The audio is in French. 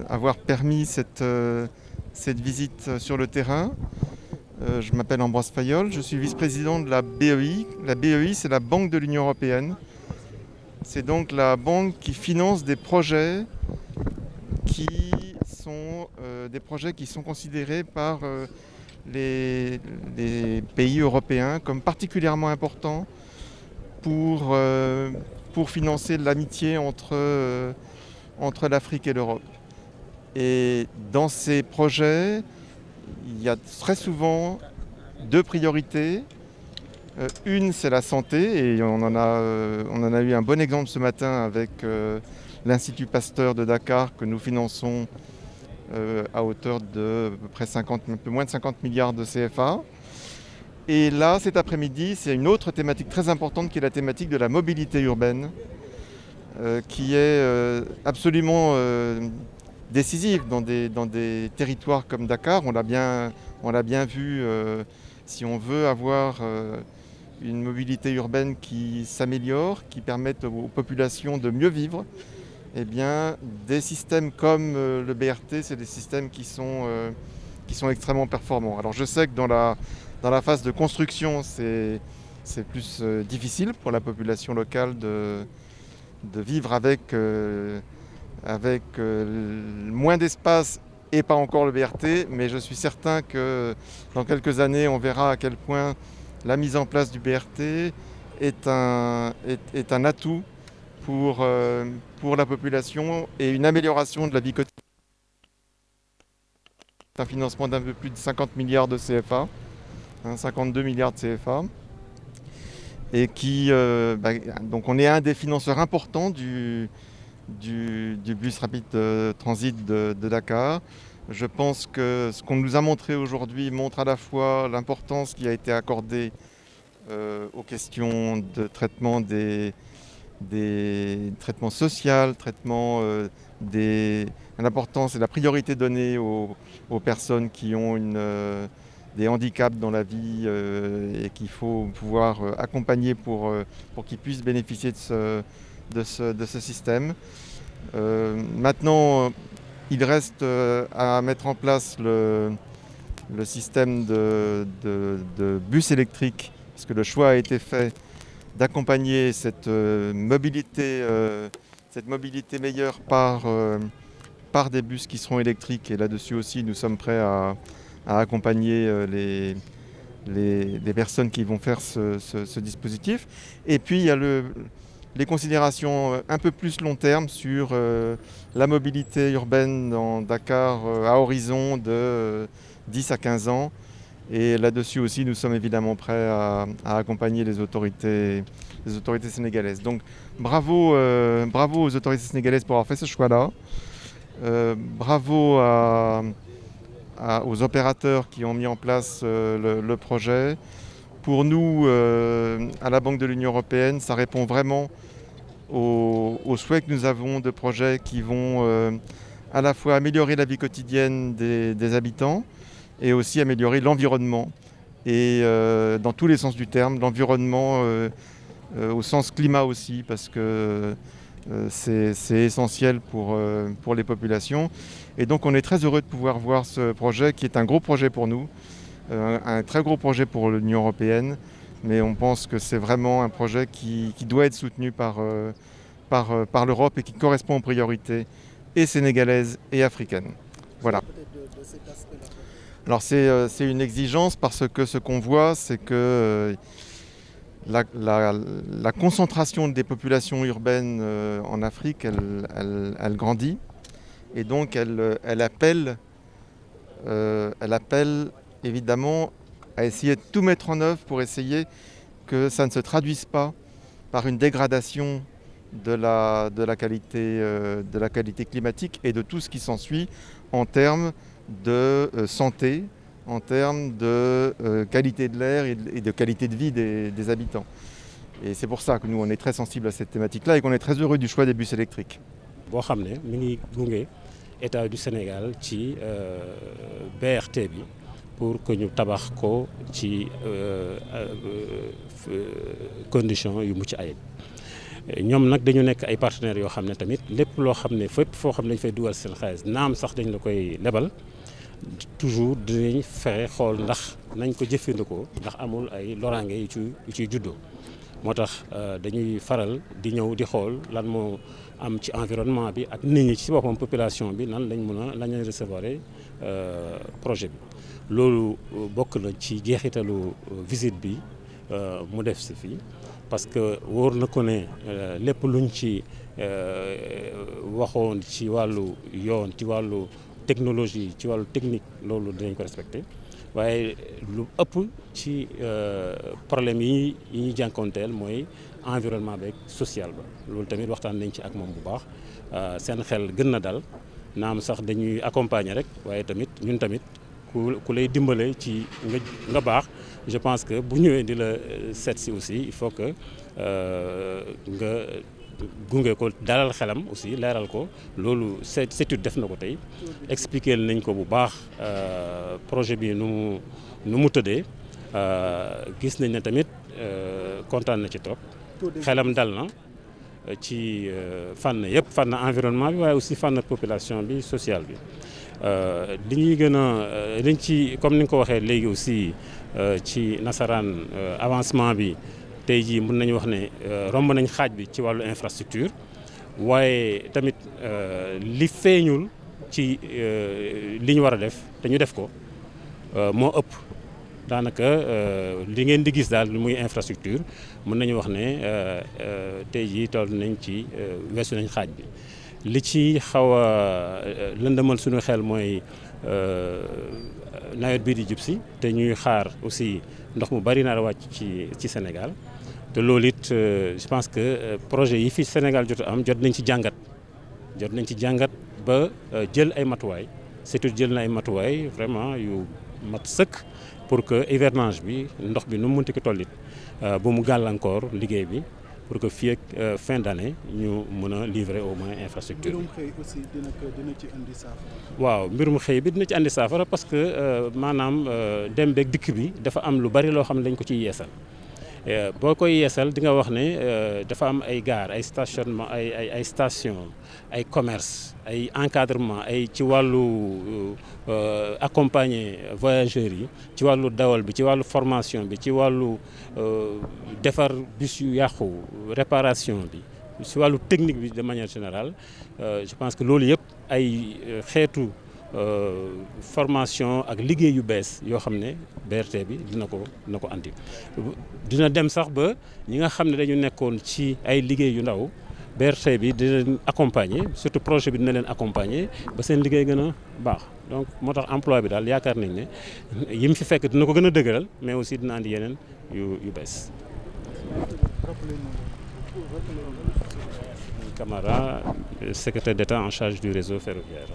avoir permis cette visite sur le terrain. Je m'appelle Ambroise Fayol, je suis vice-président de la BEI. La BEI, c'est la Banque de l'Union européenne. C'est donc la banque qui finance des projets qui sont considérés par les pays européens comme particulièrement importants pour, pour financer l'amitié entre l'Afrique et l'Europe. Et dans ces projets, il y a très souvent deux priorités. Une, c'est la santé, et on en a eu un bon exemple ce matin avec l'Institut Pasteur de Dakar que nous finançons à hauteur de à peu près 50, un peu moins de 50 milliards de CFA. Et là, cet après-midi, c'est une autre thématique très importante qui est la thématique de la mobilité urbaine, qui est absolument décisive dans des territoires comme Dakar. On l'a bien vu, si on veut avoir une mobilité urbaine qui s'améliore, qui permette aux populations de mieux vivre, eh bien, des systèmes comme le BRT, c'est des systèmes qui sont extrêmement performants. Alors je sais que dans la phase de construction, c'est plus difficile pour la population locale de vivre avec moins d'espace et pas encore le BRT, mais je suis certain que dans quelques années, on verra à quel point la mise en place du BRT est un atout pour la population et une amélioration de la vie quotidienne. Un financement d'un peu plus de 50 milliards de CFA, 52 milliards de CFA, et donc on est un des financeurs importants du bus rapide de transit de Dakar. Je pense que ce qu'on nous a montré aujourd'hui montre à la fois l'importance qui a été accordée aux questions de traitement des traitements sociaux, l'importance et la priorité donnée aux personnes qui ont des handicaps dans la vie et qu'il faut pouvoir accompagner pour qu'ils puissent bénéficier de ce système. Maintenant, il reste à mettre en place le système de bus électrique, parce que le choix a été fait d'accompagner cette mobilité meilleure par des bus qui seront électriques. Et là-dessus aussi, nous sommes prêts à accompagner les personnes qui vont faire ce dispositif. Et puis, il y a les considérations un peu plus long terme sur la mobilité urbaine dans Dakar à horizon de 10 à 15 ans. Et là-dessus aussi, nous sommes évidemment prêts à accompagner les autorités sénégalaises. Donc bravo aux autorités sénégalaises pour avoir fait ce choix-là. Bravo aux opérateurs qui ont mis en place le projet. Pour nous, à la Banque de l'Union européenne, ça répond vraiment aux souhaits que nous avons de projets qui vont à la fois améliorer la vie quotidienne des habitants et aussi améliorer l'environnement. Et dans tous les sens du terme, l'environnement au sens climat aussi, parce que c'est essentiel pour les populations. Et donc on est très heureux de pouvoir voir ce projet qui est un gros projet pour nous, un très gros projet pour l'Union européenne, mais on pense que c'est vraiment un projet qui doit être soutenu par l'Europe et qui correspond aux priorités et sénégalaises et africaines. Voilà. Alors c'est une exigence parce que ce qu'on voit, c'est que la concentration des populations urbaines en Afrique, elle grandit. Et donc elle appelle évidemment à essayer de tout mettre en œuvre pour essayer que ça ne se traduise pas par une dégradation de la qualité climatique et de tout ce qui s'ensuit en termes de santé, en termes de qualité de l'air et de qualité de vie des habitants. Et c'est pour ça que nous, on est très sensibles à cette thématique-là et qu'on est très heureux du choix des bus électriques. boo xam ne mi ngi gunge état du Sénégal ci BRT bi pour que ñu tabax ko ci condition yu mucc ayib ñoom nag dañu nekk ay partenaires yoo xam ne tamit lépp loo xam ne fépp foo xam ne dañ fay dugal seen xaalis naam sax dañ la koy lebal toujours dinañ fexe xool ndax nañ ko jëfandikoo ndax amul ay loraange yu ciy juddoo moo tax dañuy faral di ñëw di xool lan moo am ci environnement bi ak nit ñi ci boppam population bi nan lañ mën a lañ leen recevoir projet bi loolu bokk na ci jeexitalu visite bi mu def si fii parce que wóor na ko ne lépp luñ ci waxoon ci wàllu yoon ci wàllu technologie ci wàllu technique loolu dinañ ko respecté waaye lu ëpp ci problème yi ñuy jànkoonteel mooy environnement beeg social ba loolu tamit waxtaan nañ ci ak moom bu baax seen xel gën na dal naam sax dañuy accompagner rek waaye tamit ñun tamit ku lay dimbale ci nga baax je pense que bu ñëwee di la seet si aussi il faut que nga gunge ko dalal xelam aussi leeral ko loolu étude def na ko tey expliquer nañ ko bu baax projet bi nu mu tëddee gis nañ ne tamit kontaan na ci trop xelam dal na ci fànn yëpp fànn environnement bi waaye aussi fànn population bi sociale bi li ñuy gën a liñ ci comme ni nga ko waxee léegi aussi ci nasaraan avancement bi tey jii mën nañu wax ne romb nañ xaaj bi ci wàllu infrastructure waaye tamit li feeñul ci li ñu war a def te ñu def ko moo ëpp daanaka li ngeen di gis daal muy infrastructure mën nañu wax ne tey jii toll nañ ci weesu nañ xaaj bi li ci xaw a lëndëmal suñu xel mooy nawet bii di jub si te ñuy xaar aussi ndox mu bari nar a wàcc ci Sénégal te loolu it je pense que projet yi fi Sénégal jot am jot nañ ci jàngat ba jël ay matuwaay surtout jël na ay matuwaay vraiment yu mat sëkk pour que hivernage bi ndox bi nu mu mënti ko tollit bu mu gàllankoor liggéey bi pour que fii ak fin d'année ñu mën a livrer au moins infrastructure. mbirum xëy aussi dina ci andi saafara. waaw mbirum xëy bi dina ci andi saafara parce que maanaam dem beeg dikk bi dafa am lu bari loo xam ne dañ ko ciy yeesal boo koy yeesal di nga wax ne dafa am ay gare ay stationnement ay station ay commerce ay encadrement ay ci wàllu accompagner voyageurs yi ci wàllu dawal bi ci wàllu formation bi ci wàllu defar bus yu yàqu réparation bi ci wàllu technique bi de manière générale je pense que loolu yëpp ay xeetu formation ak liggéey yu bees yoo xam ne BRT bi dina ko andi dina dem sax ba ñi nga xam ne dañu nekkoon ci ay liggéey yu ndaw BRT bi dina leen accompagner surtout projet bi dina leen accompagner ba seen liggéey gën a baax donc moo tax emploi bi daal yaakaar nañ ne yi mu fi fekk dina ko gën a dëgëral mais aussi dina andi yeneen yu bees. Camara, secrétaire d'État en charge du réseau ferroviaire.